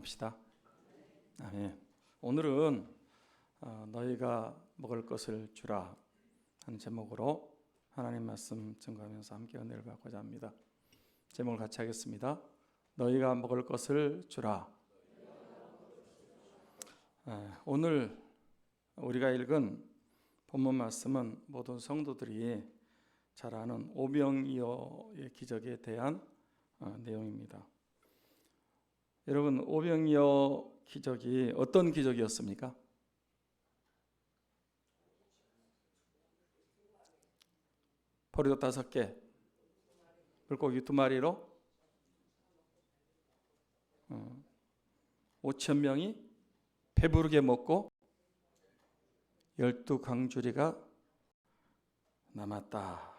합시다. 아멘. 오늘은 너희가 먹을 것을 주라 하는 제목으로 하나님 말씀 증거하면서 함께 은혜를 받고자 합니다. 제목을 같이 하겠습니다. 너희가 먹을 것을 주라. 오늘 우리가 읽은 본문 말씀은 모든 성도들이 잘 아는 오병이어의 기적에 대한 내용입니다. 여러분, 오병이어 기적이 어떤 기적이었습니까? 포도주 5개, 물고기 2마리로 5,000명이 배부르게 먹고 12광주리가 남았다.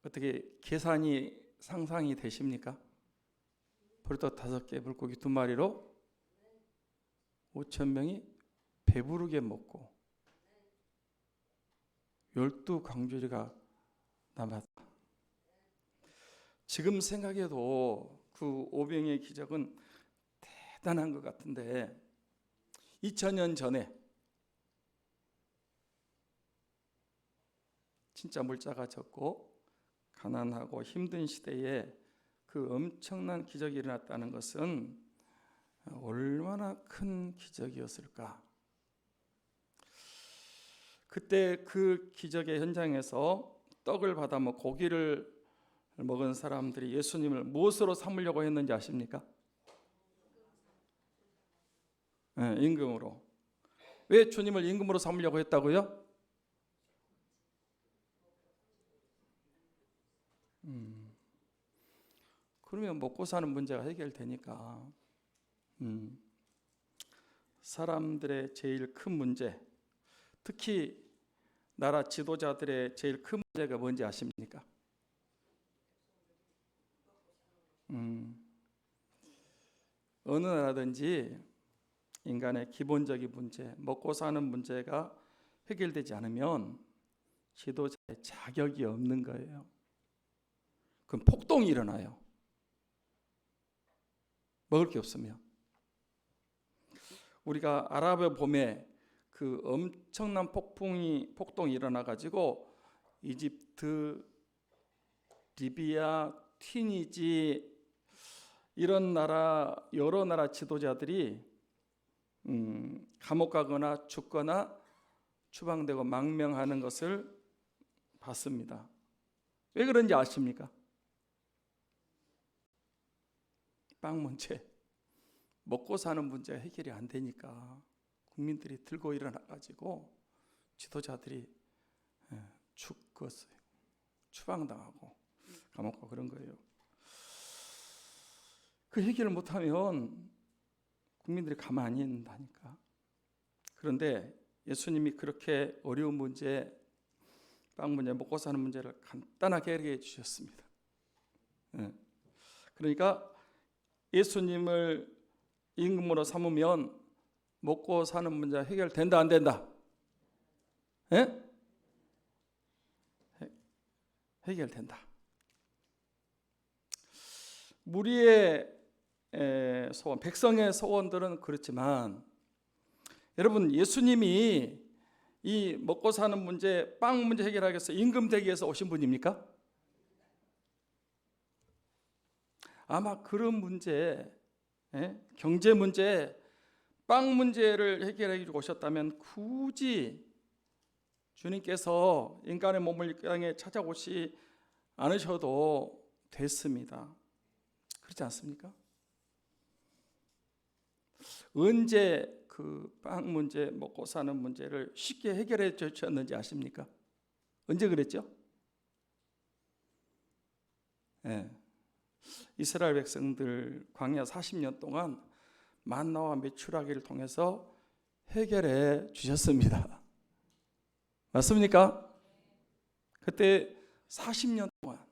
어떻게 계산이 상상이 되십니까? 포도주 5개, 물고기 2마리로 5,000명이 배부르게 먹고 12광주리가 남았다. 지금 생각해도 그 오병이어의 기적은 대단한 것 같은데 2000년 전에 진짜 물자가 적고 가난하고 힘든 시대에 그 엄청난 기적이 일어났다는 것은 얼마나 큰 기적이었을까. 그때 그 기적의 현장에서 떡을 받아 먹고 고기를 먹은 사람들이 예수님을 무엇으로 삼으려고 했는지 아십니까? 임금으로. 왜 주님을 임금으로 삼으려고 했다고요? 그러면 먹고 사는 문제가 해결되니까 사람들의 제일 큰 문제, 특히 나라 지도자들의 제일 큰 문제가 뭔지 아십니까? 어느 나라든지 인간의 기본적인 문제, 먹고 사는 문제가 해결되지 않으면 지도자의 자격이 없는 거예요. 그럼 폭동이 일어나요. 먹을 게 없으면. 우리가 아랍의 봄에 그 엄청난 폭동이 일어나가지고 이집트, 리비아, 튀니지 이런 나라 여러 나라 지도자들이 감옥 가거나 죽거나 추방되고 망명하는 것을 봤습니다. 왜 그런지 아십니까? 빵 문제, 먹고 사는 문제가 해결이 안 되니까 국민들이 들고 일어나가지고 지도자들이 죽었어요. 추방당하고 감옥 가고 그런 거예요. 그 해결을 못하면 국민들이 가만히 있는다니까. 그런데 예수님이 그렇게 어려운 문제, 빵 문제, 먹고 사는 문제를 간단하게 해결해 주셨습니다. 그러니까 예수님을 임금으로 삼으면 먹고 사는 문제 해결된다, 안 된다? 해결된다. 무리의 소원, 백성의 소원들은 그렇지만 여러분, 예수님이 이 먹고 사는 문제, 빵 문제 해결하기 위해서 임금 되기 위해서 오신 분입니까? 아마 그런 문제, 경제 문제, 빵 문제를 해결하기 위해 오셨다면 굳이 주님께서 인간의 몸을 이 땅에 찾아오시 않으셔도 됐습니다. 그렇지 않습니까? 언제 그 빵 문제, 먹고 사는 문제를 쉽게 해결해 주셨는지 아십니까? 언제 그랬죠? 이스라엘 백성들 광야 40년 동안 만나와 메추라기를 통해서 해결해 주셨습니다. 맞습니까? 그때 40년 동안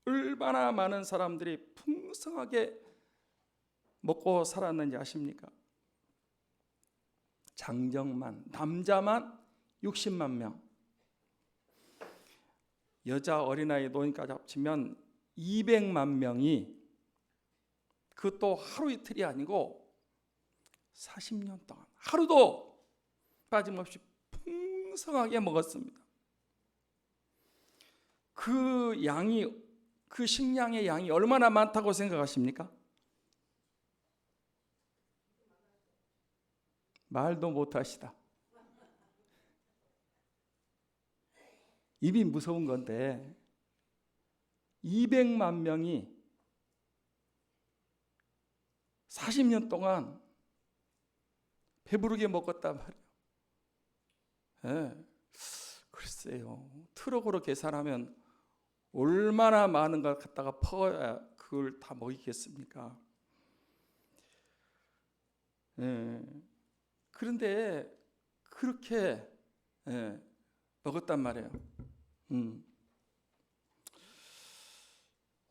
얼마나 많은 사람들이 풍성하게 먹고 살았는지 아십니까? 장정만, 남자만 60만 명, 여자, 어린아이, 노인까지 합치면 200만 명이 그것도 하루 이틀이 아니고 40년 동안 하루도 빠짐없이 풍성하게 먹었습니다. 그 양이, 그 식량의 양이 얼마나 많다고 생각하십니까? 말도 못하시다. 입이 무서운 건데 200만 명이 40년 동안 배부르게 먹었단 말이에요. 네. 글쎄요, 트럭으로 계산하면 얼마나 많은 걸 갖다가 퍼야 그걸 다 먹이겠습니까? 네. 그런데 그렇게 먹었단 말이에요.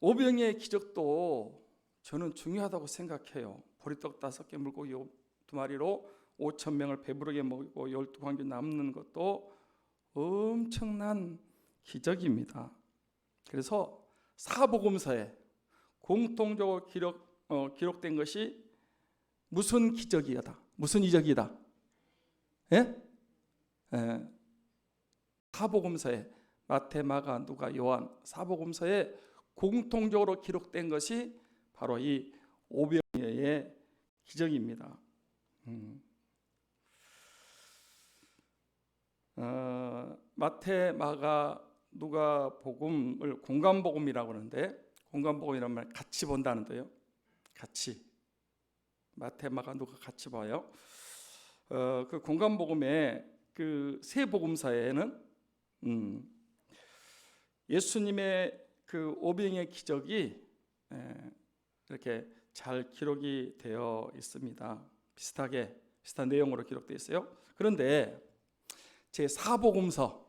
오병이의 기적도 저는 중요하다고 생각해요. 보리떡 5개, 물고기 2마리로 5,000명을 배부르게 먹이고 12광기 남는 것도 엄청난 기적입니다. 그래서 사복음서에 공통적으로 기록된 것이 무슨 기적이다? 무슨 이적이다? 예? 사복음서에 마태, 마가, 누가, 요한 사복음서에 공통적으로 기록된 것이 바로 이 오병이어의 기적입니다. 마태, 마가, 누가 복음을 공간복음이라고 하는데, 공간복음이라는 말 같이 본다는 거예요. 같이 마태, 마가, 누가 같이 봐요. 그 공간복음의 그 세 복음사에는 예수님의 그 오병이의 기적이 이렇게 잘 기록이 되어 있습니다. 비슷한 내용으로 기록되어 있어요. 그런데 제 4복음서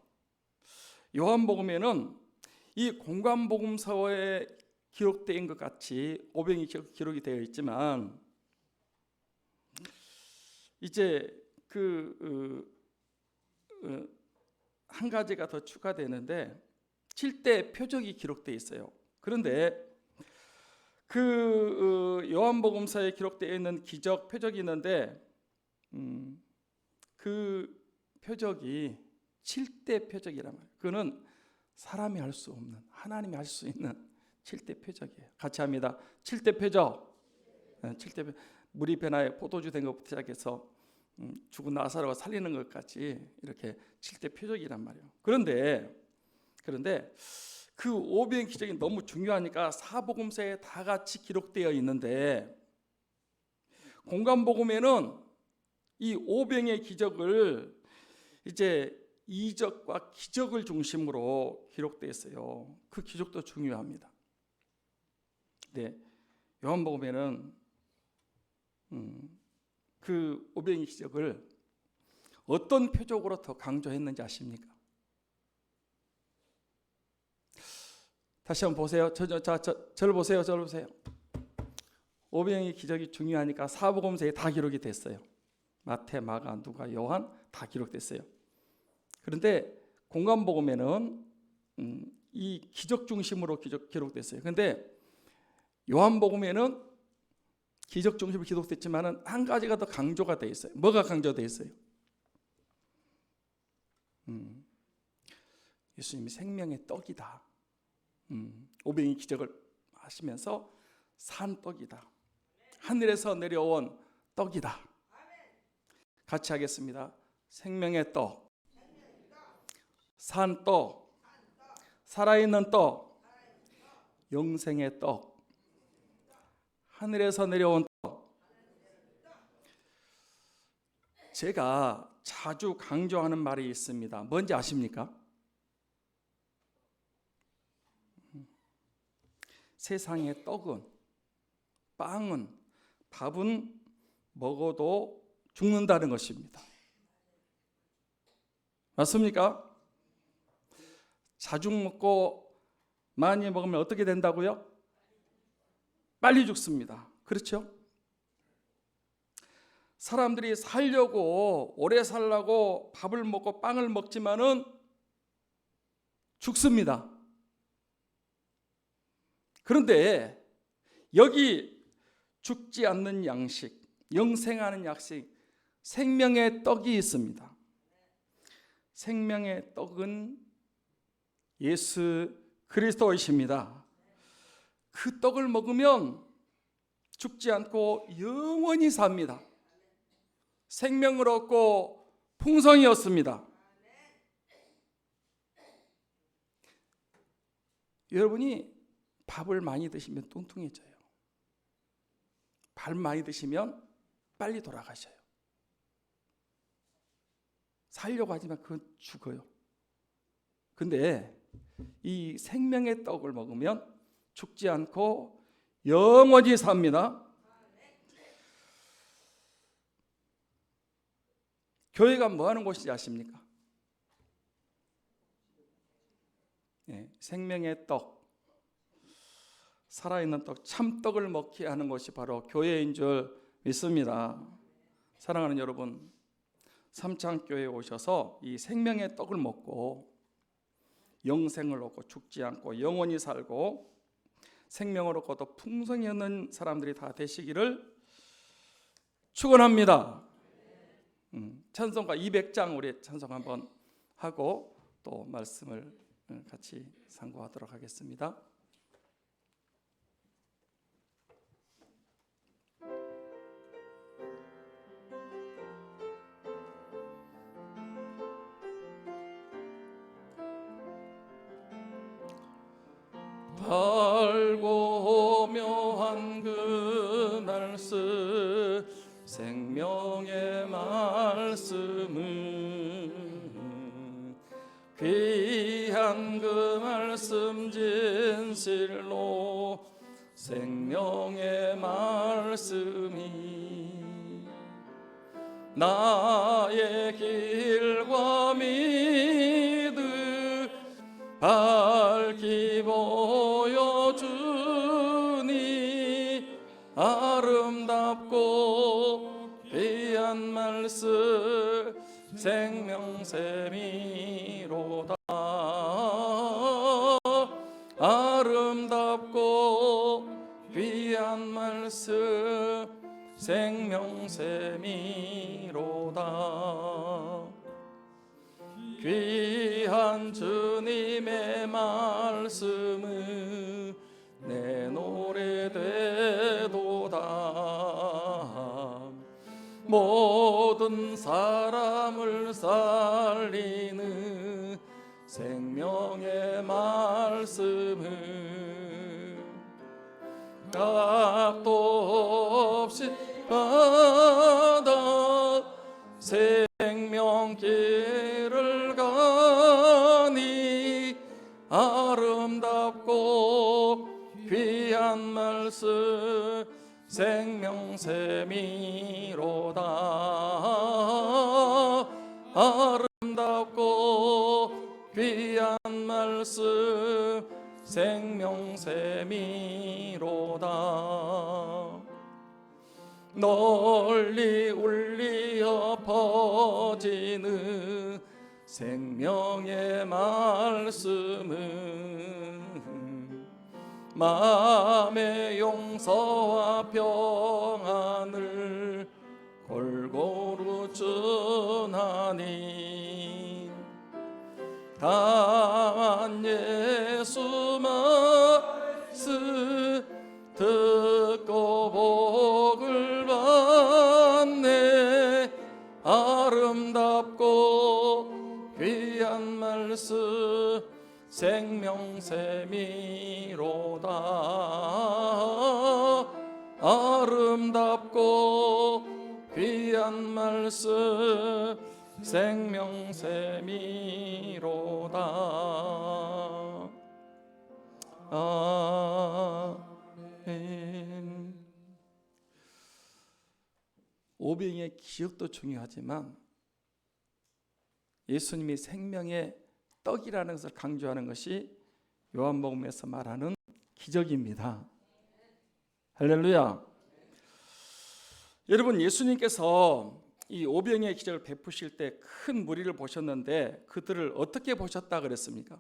요한복음에는 이 공간복음서에 기록된 것 같이 오병이 기록이 되어 있지만 이제 한 가지가 더 추가되는데 7대 표적이 기록되어 있어요. 그런데 그 요한복음서에 기록되어 있는 기적 표적이 있는데 그 표적이 7대 표적이란 말이에요. 그거는 사람이 할 수 없는, 하나님이 할 수 있는 7대 표적이에요. 같이 합니다. 7대 표적. 7대 표적. 물이 변화에 포도주 된 것부터 시작해서 죽은 나사로가 살리는 것까지 이렇게 7대 표적이란 말이에요. 그런데 그 오병 기적이 너무 중요하니까 사복음서에 다 같이 기록되어 있는데 공간복음에는 이 오병의 기적을 이제 이적과 기적을 중심으로 기록되어 있어요. 그 기적도 중요합니다. 네, 요한복음에는 그 오병의 기적을 어떤 표적으로 더 강조했는지 아십니까? 다시 한번 보세요. 저를 보세요. 저를 보세요. 오병의 기적이 중요하니까 사복음서에 다 기록이 됐어요. 마태, 마가, 누가, 요한 다 기록됐어요. 그런데 공간복음에는 이 기적 중심으로 기록됐어요. 그런데 요한복음에는 기적 중심으로 기록됐지만 한 가지가 더 강조가 되어 있어요. 뭐가 강조되어 있어요? 예수님이 생명의 떡이다. 오병이 기적을 하시면서 산 떡이다. 하늘에서 내려온 떡이다. 같이 하겠습니다. 생명의 떡, 산 떡, 살아있는 떡, 영생의 떡, 하늘에서 내려온 떡. 제가 자주 강조하는 말이 있습니다. 뭔지 아십니까? 세상의 떡은, 빵은, 밥은 먹어도 죽는다는 것입니다. 맞습니까? 자주 먹고 많이 먹으면 어떻게 된다고요? 빨리 죽습니다. 그렇죠? 사람들이 살려고, 오래 살려고 밥을 먹고 빵을 먹지만은 죽습니다. 그런데 여기 죽지 않는 양식, 영생하는 양식, 생명의 떡이 있습니다. 생명의 떡은 예수 그리스도이십니다. 그 떡을 먹으면 죽지 않고 영원히 삽니다. 생명을 얻고 풍성이 얻습니다. 여러분이 밥을 많이 드시면 뚱뚱해져요. 밥 많이 드시면 빨리 돌아가셔요. 살려고 하지만 그건 죽어요. 근데 이 생명의 떡을 먹으면 죽지 않고 영원히 삽니다. 교회가 뭐 하는 곳인지 아십니까? 네, 생명의 떡, 살아있는 떡, 참떡을 먹게 하는 것이 바로 교회인 줄 믿습니다. 사랑하는 여러분, 삼창교회에 오셔서 이 생명의 떡을 먹고 영생을 얻고 죽지 않고 영원히 살고 생명을 얻고 또 풍성히 얻는 사람들이 다 되시기를 축원합니다. 찬송가 200장 우리 찬송 한번 하고 또 말씀을 같이 상고하도록 하겠습니다. 달고 묘한 그 말씀, 생명의 말씀은 귀한 그 말씀 진실로 생명의 말씀이 나의 길과 믿음 밝히 보여주니 아름답고 귀한 말씀 생명샘이로다. 아름답고 귀한 말씀 생명샘이로다. 귀한 주님의 말씀은 내 노래 되도다. 모든 사람을 살리는 생명의 말씀은 값도 없이 받아 생명길을 가니 아름답고 귀한 말씀 생명샘이로다. 아름답고 귀한 말씀 생명샘이로다. 널리 울리어 퍼지는 생명의 말씀은 마음의 용서와 평안을 골고루 전하니 다만 예수 말씀 듣고 복을 받네. 아름답고 귀한 말씀 생명샘이로다. 아름답고 귀한 말씀 생명샘이로다. 아멘. 오병이의 기억도 중요하지만 예수님이 생명의 떡이라는 것을 강조하는 것이 요한복음에서 말하는 기적입니다. 할렐루야. 여러분, 예수님께서 이 오병이의 기적을 베푸실 때 큰 무리를 보셨는데 그들을 어떻게 보셨다 그랬습니까?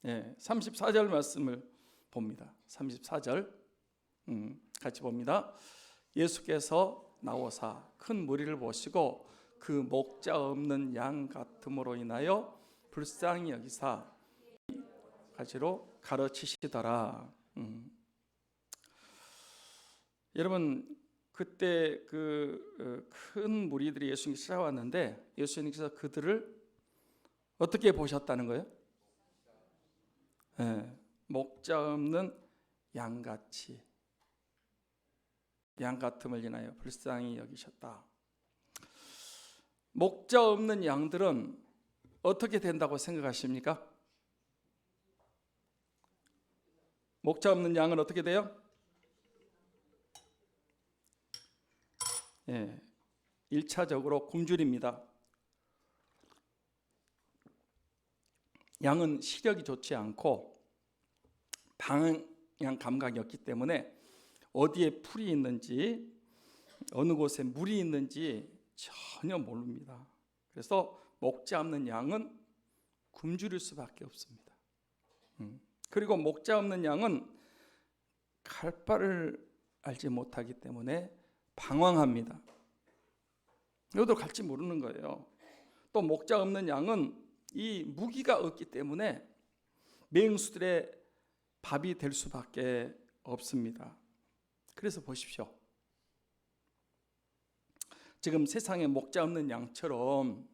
34절 말씀을 봅니다. 34절 같이 봅니다. 예수께서 나오사 큰 무리를 보시고 그 목자 없는 양 같음으로 인하여 불쌍히 여기사 가지로 가르치시더라. 여러분, 그때 그 큰 무리들이 예수님께 찾아왔는데 예수님께서 그들을 어떻게 보셨다는 거예요? 목자 없는 양같이, 양 같음을 인하여 불쌍히 여기셨다. 목자 없는 양들은 어떻게 된다고 생각하십니까? 목자 없는 양은 어떻게 돼요? 1차적으로 굶주립니다. 양은 시력이 좋지 않고 방향 감각이 없기 때문에 어디에 풀이 있는지 어느 곳에 물이 있는지 전혀 모릅니다. 그래서 목자 없는 양은 굶주릴 수밖에 없습니다. 그리고 목자 없는 양은 갈 바를 알지 못하기 때문에 방황합니다. 어디로 갈지 모르는 거예요. 또 목자 없는 양은 이 무기가 없기 때문에 맹수들의 밥이 될 수밖에 없습니다. 그래서 보십시오. 지금 세상에 목자 없는 양처럼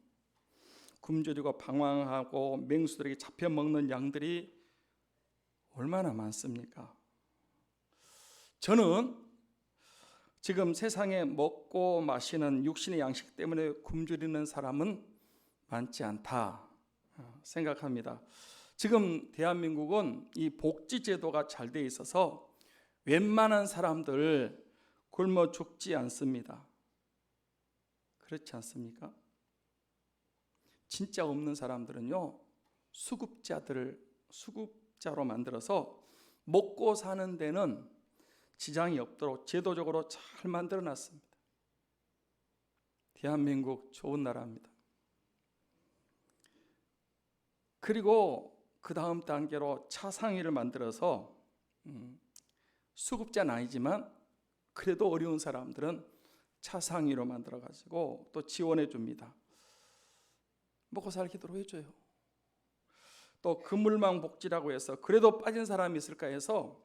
굶주리고 방황하고 맹수들에게 잡혀먹는 양들이 얼마나 많습니까? 저는 지금 세상에 먹고 마시는 육신의 양식 때문에 굶주리는 사람은 많지 않다 생각합니다. 지금 대한민국은 이 복지제도가 잘 돼 있어서 웬만한 사람들 굶어 죽지 않습니다. 그렇지 않습니까? 진짜 없는 사람들은요, 수급자로 만들어서 먹고 사는 데는 지장이 없도록 제도적으로 잘 만들어 놨습니다. 대한민국 좋은 나라입니다. 그리고 그 다음 단계로 차상위를 만들어서 수급자는 아니지만 그래도 어려운 사람들은 차상위로 만들어가지고 또 지원해 줍니다. 먹고 살기도록 해줘요. 또 그물망 복지라고 해서 그래도 빠진 사람이 있을까 해서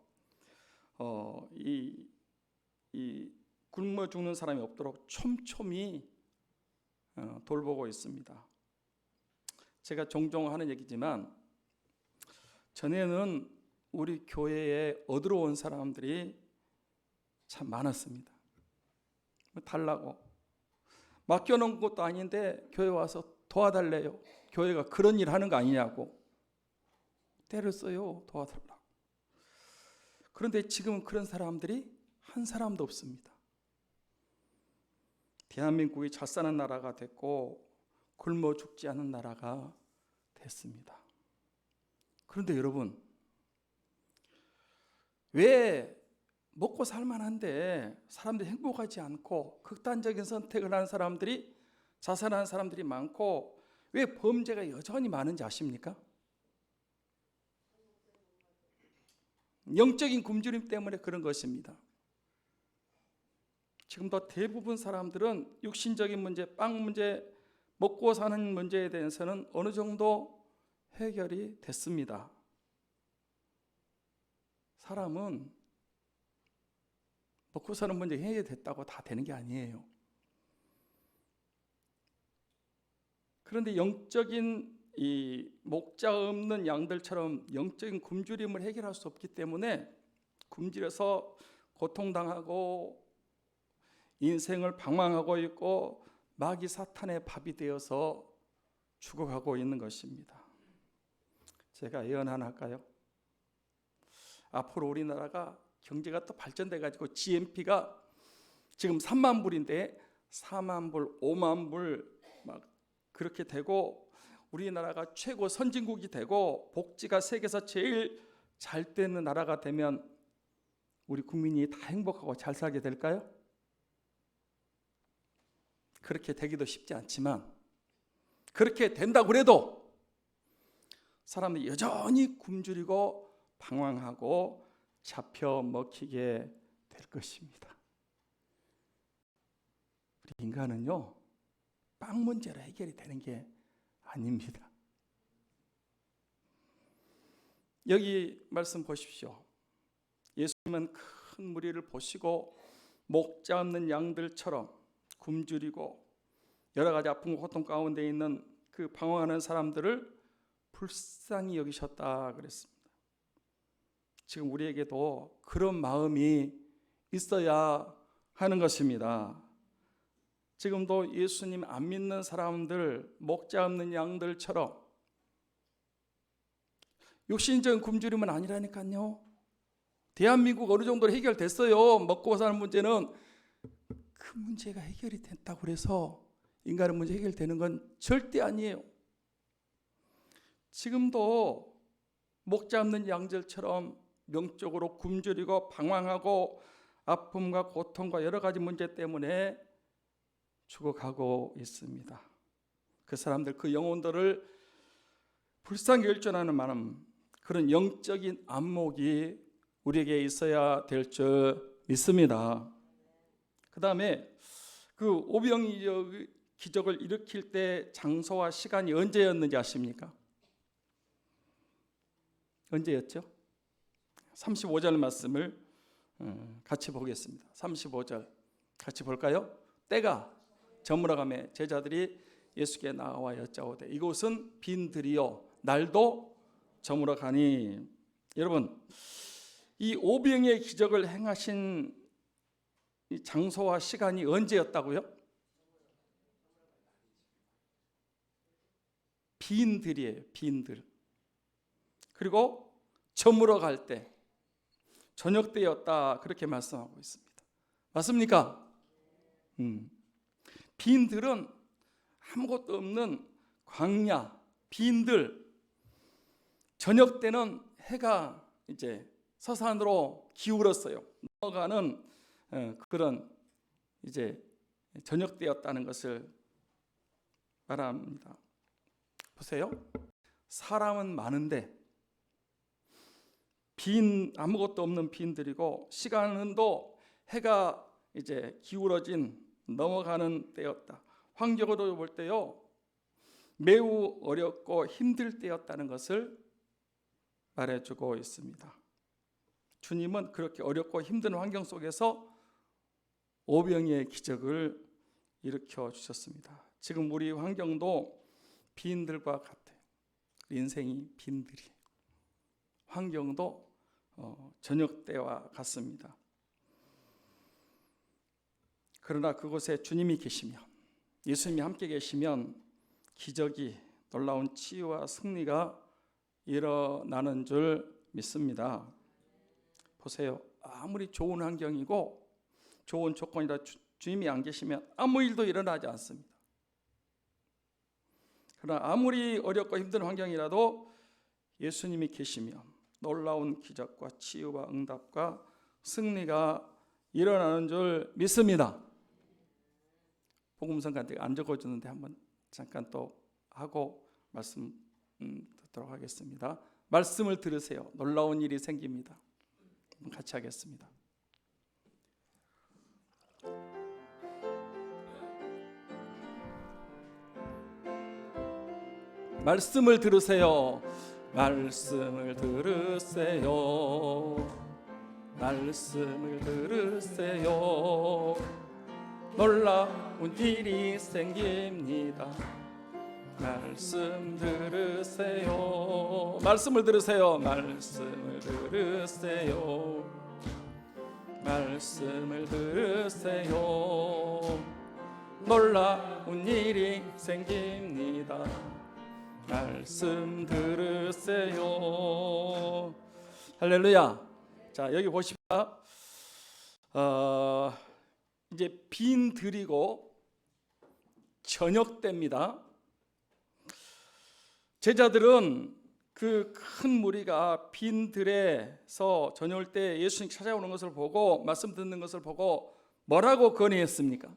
이 굶어 죽는 사람이 없도록 촘촘히 돌보고 있습니다. 제가 종종 하는 얘기지만 전에는 우리 교회에 얻으러 온 사람들이 참 많았습니다. 달라고 맡겨놓은 것도 아닌데 교회 와서 도와달래요. 교회가 그런 일 하는 거 아니냐고 때렸어요. 도와달라고. 그런데 지금은 그런 사람들이 한 사람도 없습니다. 대한민국이 잘 사는 나라가 됐고 굶어 죽지 않은 나라가 됐습니다. 그런데 여러분, 왜 먹고 살만한데 사람들이 행복하지 않고 극단적인 선택을 하는 사람들이, 자살하는 사람들이 많고 왜 범죄가 여전히 많은지 아십니까? 영적인 굶주림 때문에 그런 것입니다. 지금도 대부분 사람들은 육신적인 문제, 빵 문제, 먹고 사는 문제에 대해서는 어느 정도 해결이 됐습니다. 사람은 먹고 사는 문제 해결됐다고 다 되는 게 아니에요. 그런데 영적인 이 목자 없는 양들처럼 영적인 굶주림을 해결할 수 없기 때문에 굶주려서 고통당하고 인생을 방황하고 있고 마귀 사탄의 밥이 되어서 죽어가고 있는 것입니다. 제가 예언 하나 할까요? 앞으로 우리나라가 경제가 또 발전돼 가지고 GNP가 지금 3만 불인데 4만 불, 5만 불 막 그렇게 되고 우리나라가 최고 선진국이 되고 복지가 세계에서 제일 잘 되는 나라가 되면 우리 국민이 다 행복하고 잘 살게 될까요? 그렇게 되기도 쉽지 않지만 그렇게 된다고 해도 사람들이 여전히 굶주리고 방황하고 잡혀 먹히게 될 것입니다. 우리 인간은요, 빵 문제로 해결이 되는 게 아닙니다. 여기 말씀 보십시오. 예수님은 큰 무리를 보시고 목자 없는 양들처럼 굶주리고 여러 가지 아픔과 고통 가운데 있는 그 방황하는 사람들을 불쌍히 여기셨다 그랬습니다. 지금 우리에게도 그런 마음이 있어야 하는 것입니다. 지금도 예수님 안 믿는 사람들, 목자 없는 양들처럼 육신적인 굶주림은 아니라니까요. 대한민국 어느 정도로 해결됐어요. 먹고 사는 문제는. 그 문제가 해결이 됐다고 그래서 인간의 문제 해결되는 건 절대 아니에요. 지금도 목자 없는 양들처럼 영적으로 굶주리고 방황하고 아픔과 고통과 여러 가지 문제 때문에 죽어가고 있습니다. 그 사람들, 그 영혼들을 불쌍히 열전하는 마음, 그런 영적인 안목이 우리에게 있어야 될 줄 믿습니다. 그 다음에 그 오병이어 기적을 일으킬 때 장소와 시간이 언제였는지 아십니까? 언제였죠? 35절 말씀을 같이 보겠습니다. 35절 같이 볼까요? 때가 저물어가매 제자들이 예수께 나와 여짜오되 이곳은 빈들이요 날도 저물어가니. 여러분, 이 오병이의 기적을 행하신 이 장소와 시간이 언제였다고요? 빈들이에요. 빈들. 그리고 저물어갈 때 저녁 때였다 그렇게 말씀하고 있습니다. 맞습니까? 빈들은 아무것도 없는 광야, 빈들. 저녁 때는 해가 이제 서산으로 기울었어요. 넘어가는 그런 이제 저녁 때였다는 것을 말합니다. 보세요. 사람은 많은데 아무것도 없는 빈들이고 시간은 또 해가 이제 기울어진 넘어가는 때였다. 환경으로 볼 때요 매우 어렵고 힘들 때였다는 것을 말해주고 있습니다. 주님은 그렇게 어렵고 힘든 환경 속에서 오병이의 기적을 일으켜 주셨습니다. 지금 우리 환경도 빈들과 같아요. 인생이 빈들이에요. 환경도 저녁 때와 같습니다. 그러나 그곳에 주님이 계시면, 예수님이 함께 계시면 기적이, 놀라운 치유와 승리가 일어나는 줄 믿습니다. 보세요. 아무리 좋은 환경이고 좋은 조건이라 주님이 안 계시면 아무 일도 일어나지 않습니다. 그러나 아무리 어렵고 힘든 환경이라도 예수님이 계시면 놀라운 기적과 치유와 응답과 승리가 일어나는 줄 믿습니다. 복음성가한테 안 적어주는데 한번 잠깐 또 하고 말씀 듣도록 하겠습니다. 말씀을 들으세요. 놀라운 일이 생깁니다. 같이 하겠습니다. 말씀을 들으세요. 말씀을 들으세요. 말씀을 들으세요. 놀라운 일이 생깁니다. 말씀 들으세요. 말씀을 들으세요. 말씀을 들으세요. 말씀을 들으세요. 놀라운 일이 생깁니다. 말씀 들으세요. 할렐루야. 자, 여기 보십시오. 이제 빈 들이고 저녁 때입니다. 제자들은 그 큰 무리가 빈 들에서 저녁 때 예수님 찾아오는 것을 보고 말씀 듣는 것을 보고 뭐라고 건의했습니까?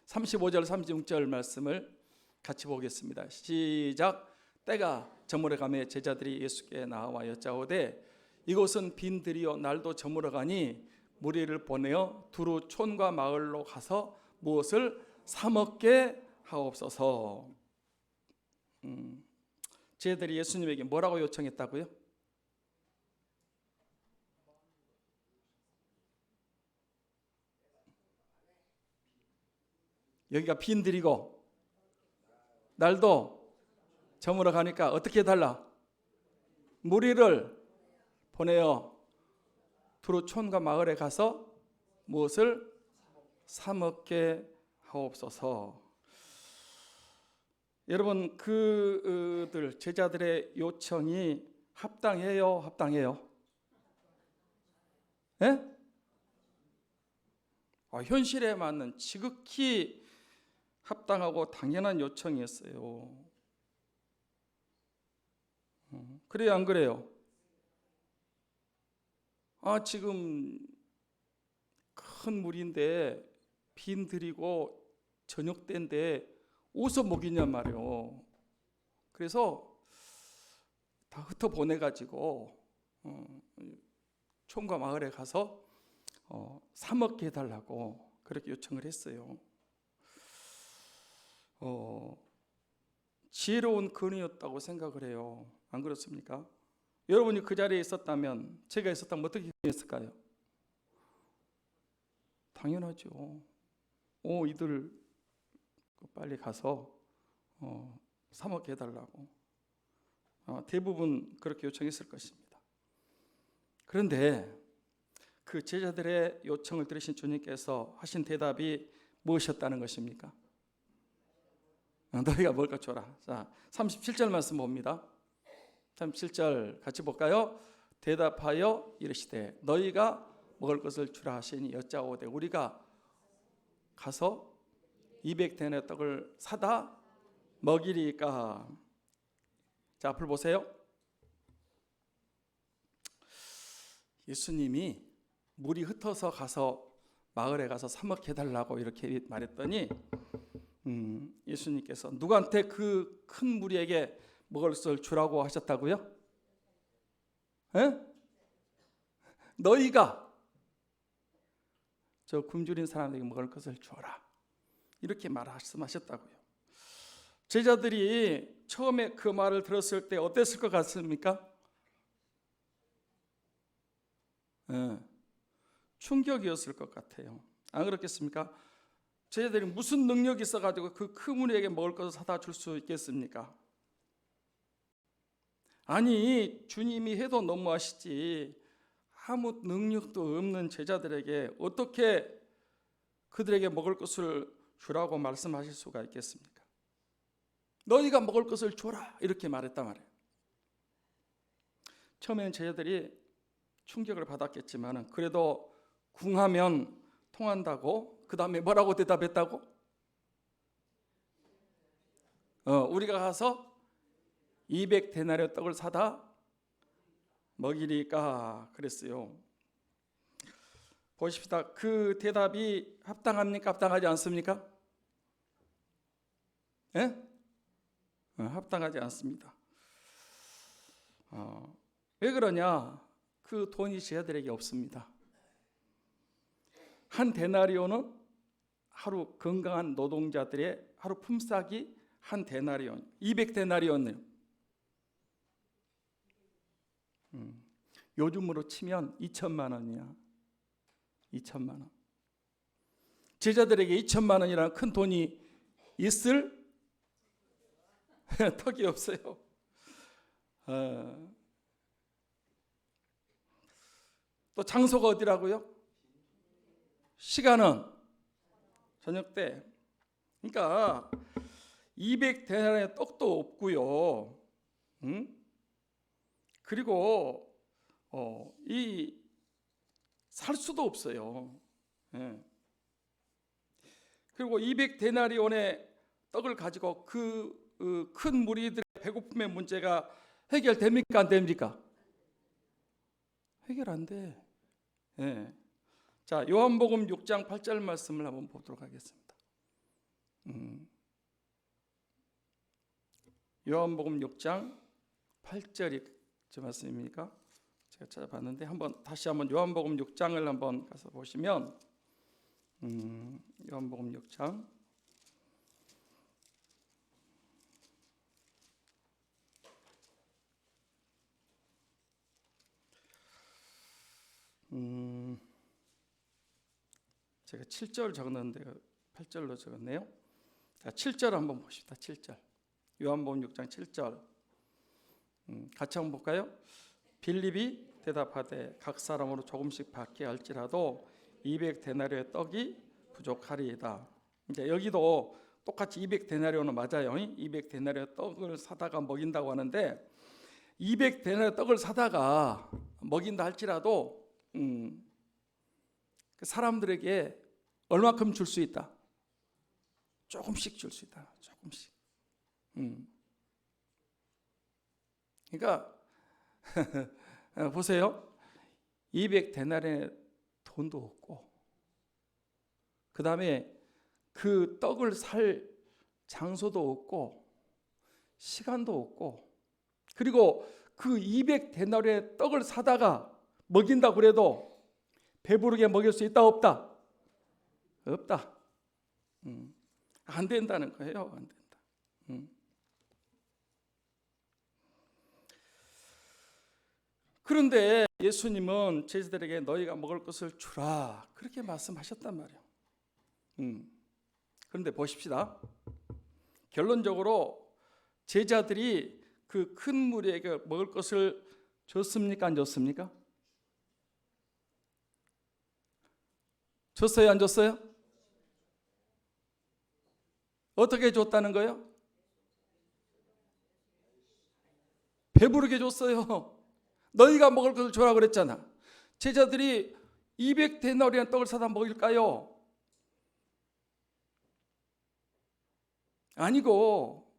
35절 36절 말씀을 같이 보겠습니다. 시작. 때가 저물어가매 제자들이 예수께 나와 여짜오되 이곳은 빈들이요 날도 저물어가니 무리를 보내어 두루 촌과 마을로 가서 무엇을 사 먹게 하옵소서. 제자들이 예수님에게 뭐라고 요청했다고요? 여기가 빈들이고 날도 저물어 가니까 어떻게 해달라? 무리를 보내어 두루 촌과 마을에 가서 무엇을 사 먹게 하옵소서. 여러분, 그들 제자들의 요청이 합당해요, 합당해요? 예? 현실에 맞는 지극히 합당하고 당연한 요청이었어요. 그래요, 안 그래요? 지금 큰 물인데 빈들이고 저녁 때인데 어디서 먹이냔 말이에요. 그래서 다 흩어 보내가지고 촌과 마을에 가서 사 먹게 해달라고 그렇게 요청을 했어요. 지혜로운 근이었다고 생각을 해요. 안 그렇습니까? 여러분이 그 자리에 있었다면, 제가 있었다면 어떻게 했을까요? 당연하죠. 이들 빨리 가서 사 먹게 해달라고 대부분 그렇게 요청했을 것입니다. 그런데 그 제자들의 요청을 들으신 주님께서 하신 대답이 무엇이었다는 것입니까? 너희가 먹을 것 줘라. 자, 37절 말씀 봅니다. 37절 같이 볼까요? 대답하여 이르시되 너희가 먹을 것을 주라 하시니 여짜오되 우리가 가서 200대의 떡을 사다 먹이리까. 자, 앞을 보세요. 예수님이 물이 흩어서 가서 마을에 가서 사 먹게 해달라고 이렇게 말했더니 예수님께서 누구한테 그 큰 무리에게 먹을 것을 주라고 하셨다고요? 에? 너희가 저 굶주린 사람에게 먹을 것을 주어라 이렇게 말씀하셨다고요. 제자들이 처음에 그 말을 들었을 때 어땠을 것 같습니까? 충격이었을 것 같아요. 안 그렇겠습니까? 제자들이 무슨 능력이 있어가지고 그 큰 무리에게 먹을 것을 사다 줄 수 있겠습니까? 아니, 주님이 해도 너무하시지 아무 능력도 없는 제자들에게 어떻게 그들에게 먹을 것을 주라고 말씀하실 수가 있겠습니까? 너희가 먹을 것을 줘라 이렇게 말했단 말이에요. 처음에는 제자들이 충격을 받았겠지만 그래도 궁하면 통한다고 그 다음에 뭐라고 대답했다고? 우리가 가서 200데나리온 떡을 사다 먹이리까 그랬어요. 보십시다. 그 대답이 합당합니까? 합당하지 않습니까? 예? 합당하지 않습니다. 왜 그러냐? 그 돈이 제자들에게 없습니다. 한 데나리온은 하루 건강한 노동자들의 하루 품삯이 한 데나리온, 200데나리온이에요. 요즘으로 치면 2천만 원이야. 2천만 원. 제자들에게 2천만 원이라는 큰 돈이 있을 턱이 없어요. 또 장소가 어디라고요? 시간은 저녁 때. 그러니까 200데나리온의 떡도 없고요. 그리고 살 수도 없어요. 그리고 200데나리온의 떡을 가지고 그 큰 무리들의 배고픔의 문제가 해결됩니까? 안 됩니까? 해결 안 돼. 자, 요한복음 6장 8절 말씀을 한번 보도록 하겠습니다. 요한복음 6장 8절이 저 말씀입니까? 제가 찾아봤는데 다시 한번 요한복음 6장을 한번 가서 보시면 요한복음 6장 제가 7절 적었는데 8절로 적었네요. 자, 7절 한번 보십시다. 7절. 요한복음 6장 7절. 같이 한번 볼까요? 빌립이 대답하되 각 사람으로 조금씩 받게 할지라도 200데나리오의 떡이 부족하리이다. 이제 여기도 똑같이 200데나리오는 맞아요. 200데나리오 떡을 사다가 먹인다고 하는데 200데나리오 떡을 사다가 먹인다 할지라도 사람들에게 얼마큼 줄 수 있다? 조금씩 줄 수 있다. 조금씩. 그러니까 보세요. 200데나리오의 돈도 없고 그 다음에 그 떡을 살 장소도 없고 시간도 없고 그리고 그 200데나리오의 떡을 사다가 먹인다고 그래도 배부르게 먹일 수 있다 없다? 없다. 안 된다는 거예요. 안 된다. 그런데 예수님은 제자들에게 너희가 먹을 것을 주라 그렇게 말씀하셨단 말이에요. 그런데 보십시다. 결론적으로 제자들이 그 큰 무리에게 먹을 것을 줬습니까? 안 줬습니까? 줬어요? 안 줬어요? 어떻게 줬다는 거예요? 배부르게 줬어요. 너희가 먹을 것을 주라 그랬잖아. 제자들이 200데나리온 떡을 사다 먹일까요? 아니고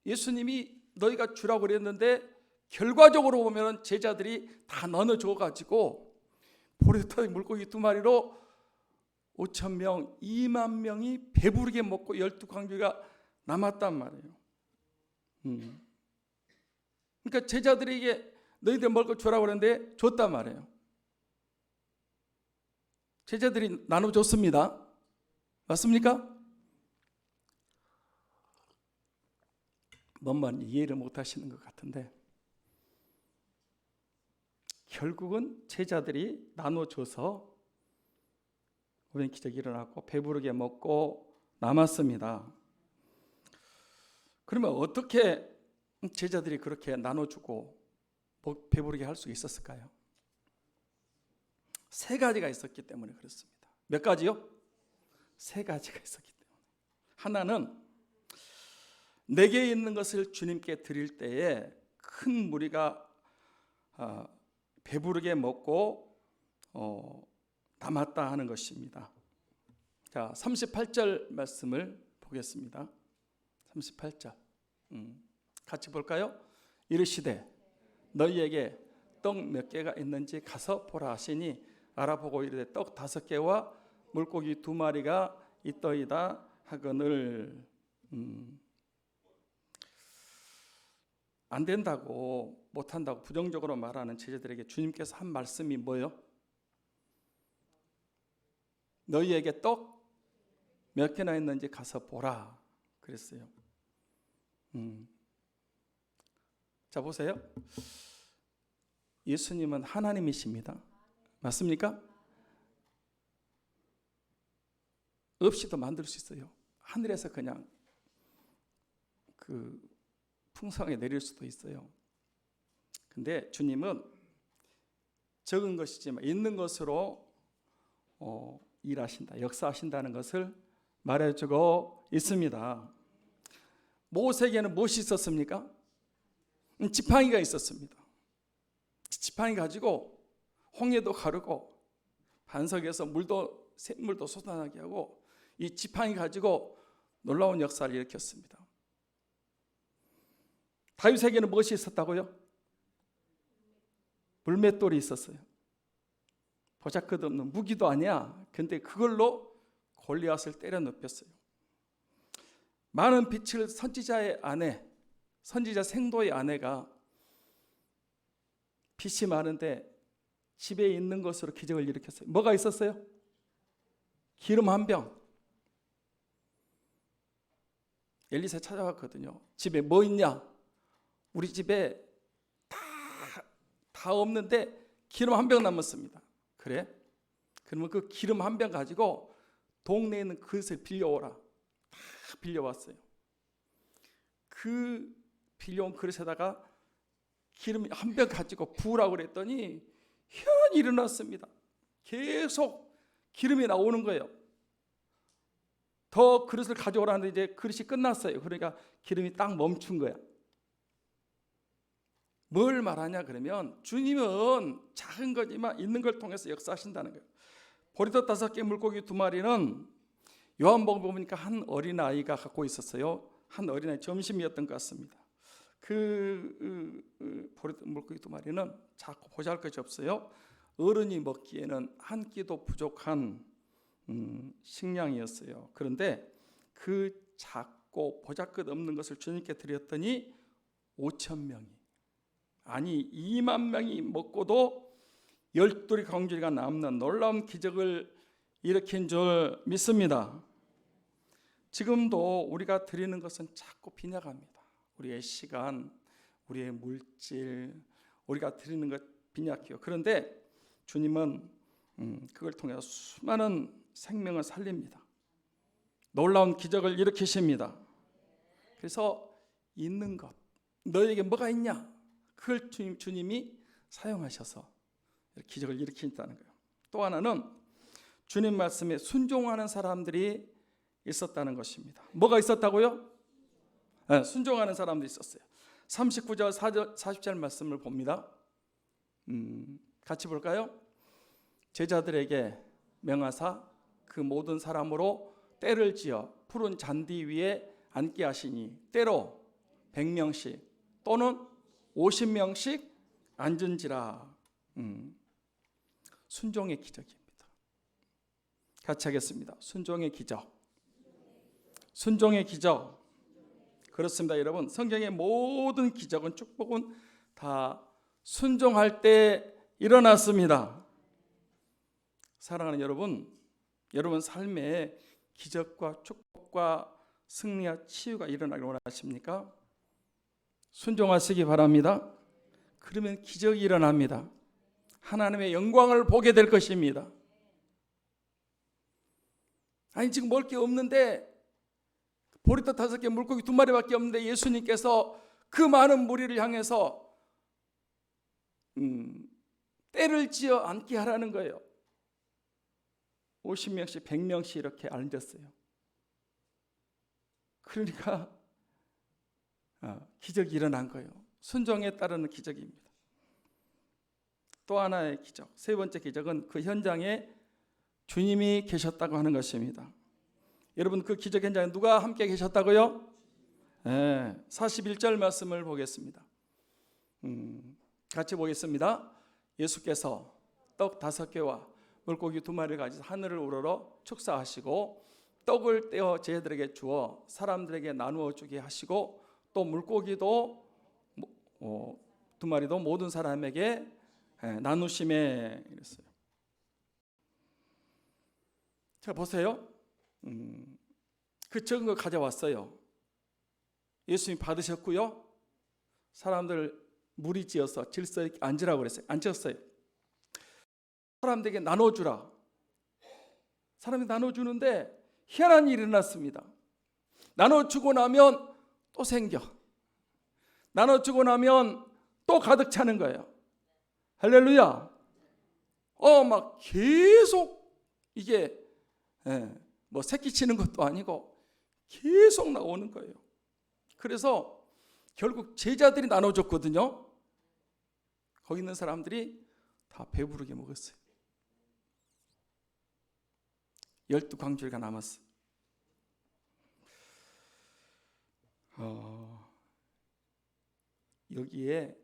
예수님이 너희가 주라고 그랬는데 결과적으로 보면 제자들이 다 나눠줘가지고 보리떡 물고기 2마리로 5,000명, 2만 명이 배부르게 먹고 12광주가 남았단 말이에요. 그러니까 제자들에게 너희들 먹을 걸 주라고 그랬는데 줬단 말이에요. 제자들이 나눠줬습니다. 맞습니까? 뭔만 이해를 못 하시는 것 같은데 결국은 제자들이 나눠줘서 우리는 기적이 일어났고 배부르게 먹고 남았습니다. 그러면 어떻게 제자들이 그렇게 나눠주고 배부르게 할 수 있었을까요? 3가지가 있었기 때문에 그렇습니다. 몇 가지요? 3가지가 있었기 때문에. 하나는 내게 있는 것을 주님께 드릴 때에 큰 무리가 배부르게 먹고 남았다 하는 것입니다. 자, 38절 말씀을 보겠습니다. 38절 같이 볼까요? 이르시되 너희에게 떡 몇 개가 있는지 가서 보라 하시니 알아보고 이르되 떡 5개와 물고기 2마리가 있더이다 하거늘. 안 된다고 못한다고 부정적으로 말하는 제자들에게 주님께서 한 말씀이 뭐예요? 너희에게 떡 몇 개나 있는지 가서 보라 그랬어요. 자 보세요. 예수님은 하나님이십니다. 맞습니까? 없이도 만들 수 있어요. 하늘에서 그냥 그 풍성하게 내릴 수도 있어요. 근데 주님은 적은 것이지만 있는 것으로 일하신다, 역사하신다는 것을 말해주고 있습니다. 모세에게는 무엇이 있었습니까? 지팡이가 있었습니다. 지팡이 가지고 홍해도 가르고 반석에서 샘물도 솟아나게 하고 이 지팡이 가지고 놀라운 역사를 일으켰습니다. 다윗에게는 무엇이 있었다고요? 물맷돌이 있었어요. 보잘것없는 무기도 아니야. 근데 그걸로 골리앗을 때려 눕혔어요. 많은 빛을 선지자의 아내, 선지자 생도의 아내가 빛이 많은데 집에 있는 것으로 기적을 일으켰어요. 뭐가 있었어요? 기름 한 병. 엘리사 찾아왔거든요. 집에 뭐 있냐? 우리 집에 다 없는데 기름 한 병 남았습니다. 그래? 그러면 그 기름 한 병 가지고 동네에 있는 그릇을 빌려오라. 다 빌려왔어요. 그 빌려온 그릇에다가 기름 한 병 가지고 부으라고 그랬더니 현이 일어났습니다. 계속 기름이 나오는 거예요. 더 그릇을 가져오라는데 이제 그릇이 끝났어요. 그러니까 기름이 딱 멈춘 거야. 뭘 말하냐 그러면 주님은 작은 거지만 있는 걸 통해서 역사하신다는 거예요. 보리떡 5개 물고기 2마리는 요한복음 보니까 한 어린아이가 갖고 있었어요. 한 어린아이 점심이었던 것 같습니다. 그 보리떡 물고기 2마리는 작고 보잘것이 없어요. 어른이 먹기에는 한 끼도 부족한 식량이었어요. 그런데 그 작고 보잘것 없는 것을 주님께 드렸더니 5,000명이, 아니 2만 명이 먹고도 12 광주리가 남는 놀라운 기적을 일으킨 줄 믿습니다. 지금도 우리가 드리는 것은 자꾸 빈약합니다. 우리의 시간, 우리의 물질, 우리가 드리는 것 빈약해요. 그런데 주님은 그걸 통해서 수많은 생명을 살립니다. 놀라운 기적을 일으키십니다. 그래서 있는 것, 너에게 뭐가 있냐? 그걸 주님이 사용하셔서 기적을 일으킨다는 거예요. 또 하나는 주님 말씀에 순종하는 사람들이 있었다는 것입니다. 뭐가 있었다고요? 네, 순종하는 사람들이 있었어요. 39절 40절 말씀을 봅니다. 같이 볼까요? 제자들에게 명하사 그 모든 사람으로 때를 지어 푸른 잔디 위에 앉게 하시니 때로 100명씩 또는 50명씩 앉은지라. 순종의 기적입니다. 같이 하겠습니다. 순종의 기적. 순종의 기적. 그렇습니다, 여러분. 성경의 모든 기적은, 축복은 다 순종할 때 일어났습니다. 사랑하는 여러분, 여러분 삶에 기적과 축복과 승리와 치유가 일어나길 원하십니까? 순종하시기 바랍니다. 그러면 기적이 일어납니다. 하나님의 영광을 보게 될 것입니다. 아니 지금 먹을 게 없는데, 보리떡 5개 물고기 2마리밖에 없는데 예수님께서 그 많은 무리를 향해서 때를 지어 앉게 하라는 거예요. 50명씩 100명씩 이렇게 앉았어요. 그러니까 기적이 일어난 거예요. 순종에 따르는 기적입니다. 또 하나의 기적, 세 번째 기적은 그 현장에 주님이 계셨다고 하는 것입니다. 여러분, 그 기적 현장에 누가 함께 계셨다고요? 41절 말씀을 보겠습니다. 같이 보겠습니다. 예수께서 떡 5개와 물고기 2마리를 가지고 하늘을 우러러 축사하시고 떡을 떼어 제자들에게 주어 사람들에게 나누어 주게 하시고 또 물고기도 2마리도 모든 사람에게 나누심에 이랬어요. 자, 보세요. 그 적은 거 가져왔어요. 예수님 받으셨고요. 사람들 무리지어서 질서 있게 앉으라고 그랬어요. 앉혔어요. 사람들에게 나눠주라. 사람이 나눠주는데 희한한 일이 일어났습니다. 나눠주고 나면 또 생겨. 나눠주고 나면 또 가득 차는 거예요. 할렐루야. 막 계속 이게 뭐 새끼 치는 것도 아니고 계속 나오는 거예요. 그래서 결국 제자들이 나눠줬거든요. 거기 있는 사람들이 다 배부르게 먹었어요. 12광주리가 남았어요. 여기에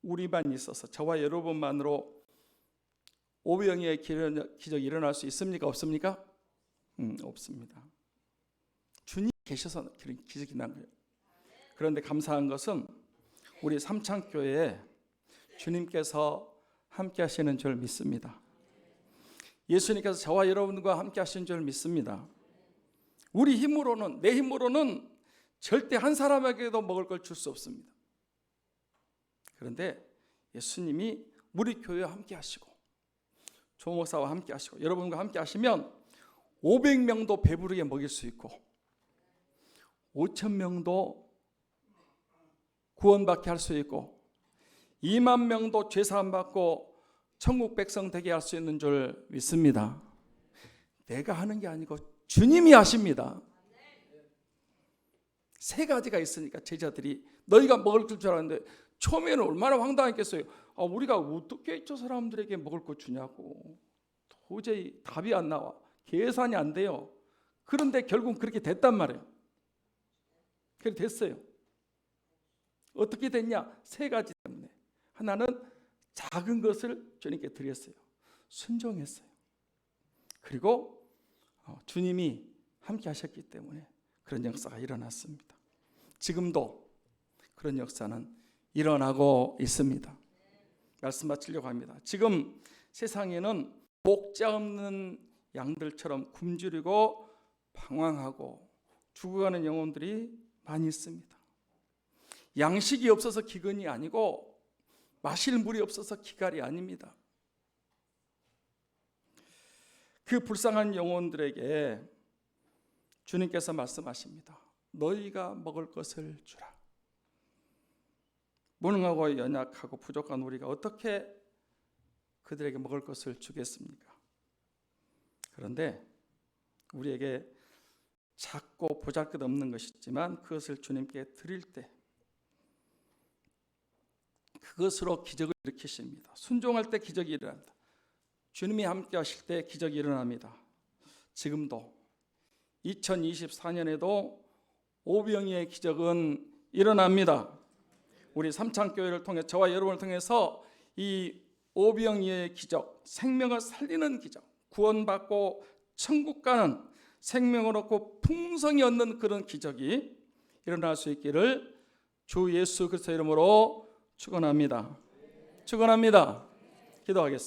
우리만 있어서 저와 여러분만으로 500명의 기적이 일어날 수 있습니까? 없습니까? 없습니다. 주님 계셔서 그런 기적이 난 거예요. 그런데 감사한 것은 우리 삼창교회에 주님께서 함께 하시는 줄 믿습니다. 예수님께서 저와 여러분과 함께 하시는 줄 믿습니다. 우리 힘으로는, 내 힘으로는 절대 한 사람에게도 먹을 걸 줄 수 없습니다. 그런데 예수님이 우리 교회와 함께 하시고 조 목사와 함께 하시고 여러분과 함께 하시면 500명도 배부르게 먹일 수 있고 5,000명도 구원받게 할 수 있고 2만 명도 죄사함 받고 천국 백성 되게 할 수 있는 줄 믿습니다. 내가 하는 게 아니고 주님이 하십니다. 세 가지가 있으니까 제자들이 너희가 먹을 줄 알았는데 처음에는 얼마나 황당했겠어요. 우리가 어떻게 저 사람들에게 먹을 거 주냐고. 도저히 답이 안 나와. 계산이 안 돼요. 그런데 결국 그렇게 됐단 말이에요. 그렇게 됐어요. 어떻게 됐냐? 세 가지 때문에. 하나는 작은 것을 주님께 드렸어요. 순종했어요. 그리고 주님이 함께 하셨기 때문에 그런 역사가 일어났습니다. 지금도 그런 역사는 일어나고 있습니다. 말씀 마치려고 합니다. 지금 세상에는 목자 없는 양들처럼 굶주리고 방황하고 죽어가는 영혼들이 많이 있습니다. 양식이 없어서 기근이 아니고 마실 물이 없어서 기갈이 아닙니다. 그 불쌍한 영혼들에게 주님께서 말씀하십니다. 너희가 먹을 것을 주라. 무능하고 연약하고 부족한 우리가 어떻게 그들에게 먹을 것을 주겠습니까? 그런데 우리에게 작고 보잘것없는 것이지만 그것을 주님께 드릴 때 그것으로 기적을 일으키십니다. 순종할 때 기적이 일어납니다. 주님이 함께 하실 때 기적이 일어납니다. 지금도 2024년에도 오병이의 기적은 일어납니다. 우리 삼창교회를 통해 저와 여러분을 통해서 이 오병이의 기적, 생명을 살리는 기적, 구원받고 천국 가는 생명을 얻고 풍성히 얻는 그런 기적이 일어날 수 있기를 주 예수 그리스도의 이름으로 축원합니다. 축원합니다. 기도하겠습니다.